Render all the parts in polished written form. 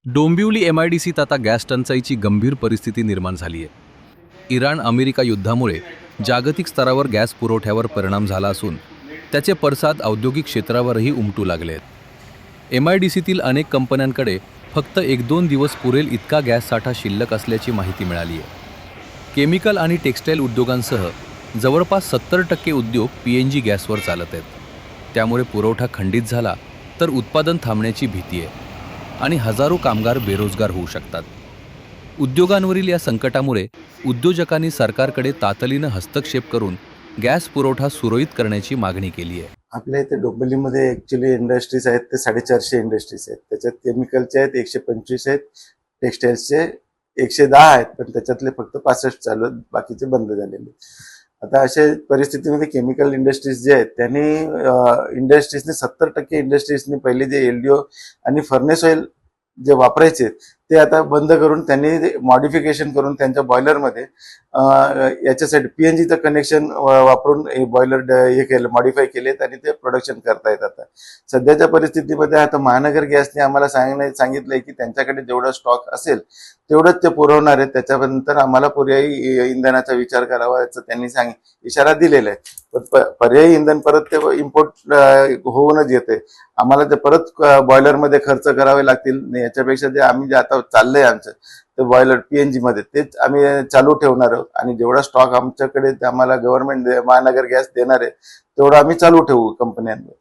डोंबिवली MIDCत आता गॅस टंचाईची गंभीर परिस्थिती निर्माण झाली आहे। इराण अमेरिका युद्धामुळे जागतिक स्तरावर गॅस पुरवठ्यावर परिणाम झाला असून त्याचे पडसाद औद्योगिक क्षेत्रावरही उमटू लागले आहेत। MIDCतील अनेक कंपन्यांकडे फक्त 1-2 दिवस पुरेल इतका गॅस साठा शिल्लक असल्याची माहिती मिळाली आहे। केमिकल आणि टेक्सटाईल उद्योगांसह जवळपास 70% उद्योग PNG गॅसवर चालत आहेत। त्यामुळे पुरवठा खंडित झाला तर उत्पादन थांबण्याची भीती आहे आणि हजारो कामगार बेरोजगार होऊ शकतात। उद्योगांवरील या संकटामुळे उद्योजकांनी सरकारकडे तातडीने हस्तक्षेप करून गॅस पुरवठा सुरळीत करण्याची मागणी केली आहे। आपल्या इथे डोंबिवलीमध्ये ॲक्च्युली इंडस्ट्रीज आहेत ते 450 इंडस्ट्रीज आहेत। त्याच्यात केमिकलचे आहेत 125 आहेत, टेक्सटाईल्सचे 110 आहेत, पण त्याच्यातले फक्त 65 चालू आहेत, बाकीचे बंद झालेले। आता अशा परिस्थितीमध्ये केमिकल इंडस्ट्रीज जे आहेत त्यांनी इंडस्ट्रीजने 70% इंडस्ट्रीजने पहिले जे LDO आणि फर्नेस ऑइल जे वापरायचे ते आता बंद करून त्यांनी मॉडिफिकेशन करून त्यांच्या बॉयलरमध्ये याच्यासाठी PNGचं कनेक्शन वापरून हे बॉयलर हे केलं, मॉडिफाय केलेत आणि ते प्रोडक्शन करतायत। आता सध्याच्या परिस्थितीमध्ये आता महानगर गॅसने आम्हाला सांगितलंय की त्यांच्याकडे जेवढा स्टॉक असेल तेवढंच ते पुरवणार आहेत, त्याच्यानंतर आम्हाला पर्यायी इंधनाचा विचार करावा याचा त्यांनी इशारा दिलेला आहे। पण पर्यायी इंधन परत ते इम्पोर्ट होऊनच येते, आम्हाला ते परत बॉयलरमध्ये खर्च करावे लागतील। याच्यापेक्षा जे आम्ही जे आता चाललंय आमचं ते बॉयलर PNG मध्ये तेच आम्ही चालू ठेवणार आहोत आणि जेवढा स्टॉक आमच्याकडे आम्हाला गव्हर्नमेंट महानगर गॅस देणार आहे तेवढा आम्ही चालू ठेवू कंपन्यांवर।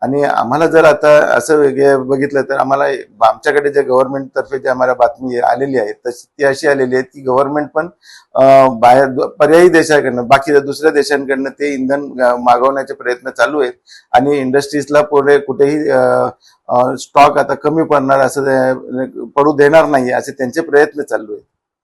आणि आम्हाला जर आता असं बघितलं तर आम्हाला आमच्याकडे जे गव्हर्नमेंट तर्फे जे आम्हाला बातमी आलेली आहे तशी ती अशी आलेली आहे की गव्हर्नमेंट पण बाहेर पर्यायी देशाकडनं बाकी दुसऱ्या देशांकडनं ते इंधन मागवण्याचे प्रयत्न चालू आहेत आणि इंडस्ट्रीजला पुढे कुठेही स्टॉक आता कमी पडणार असं पडू देणार नाही असे त्यांचे प्रयत्न चालू आहेत।